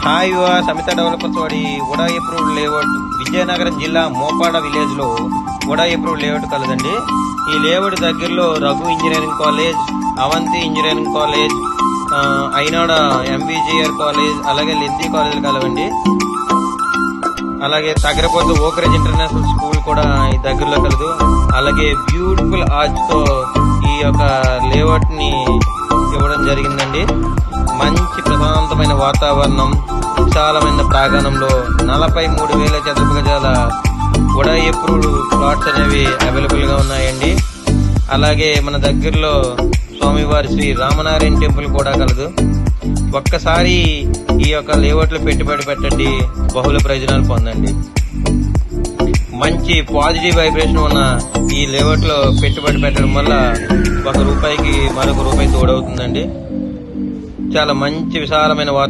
Hi Samitha developers వాడి ఉడా approved layout Vizianagaram జిల్లా Mopada village లో ఉడా అప్రూవ్డ్ లేఅవుట్ కలదండి. ఈ లేఅవుట్ దగ్గరలో Raghu engineering college, Avanti engineering college, Ainada MVGR college, అలాగే లెందీ కాలేజీలు కలవండి. అలాగే తగరపోతు ఓకరేజ్ ఇంటర్నేషనల్ స్కూల్ కూడా ఈ దగ్గరలో కలదు. అలాగే బ్యూటిఫుల్ ఆర్చ్ తో ఈ యొక్క లేఅవుట్ ని ఇవ్వడం జరిగిందండి. మంచి ప్రశాంతమైన వాతావరణం, విశాలమైన ప్రాంగణంలో 43,000 చదరపు గజాల ఉడా అప్రూవ్డ్ ప్లాట్స్ అనేవి అవైలబుల్ గా ఉన్నాయండి. అలాగే మన దగ్గరలో స్వామివారి శ్రీ రామనారాయణ టెంపుల్ కూడా కలదు. ఒక్కసారి ఈ యొక్క లేఅవుట్ లో పెట్టుబడి పెట్టండి, బహుళ ప్రయోజనాలు పొందండి. మంచి పాజిటివ్ వైబ్రేషన్ ఉన్న ఈ లేఅవుట్ లో పెట్టుబడి పెట్టడం వల్ల ₹1కి మరొక రూపాయి తోడవుతుందండి. చాలా మంచి విశాలమైన వాతావరణం.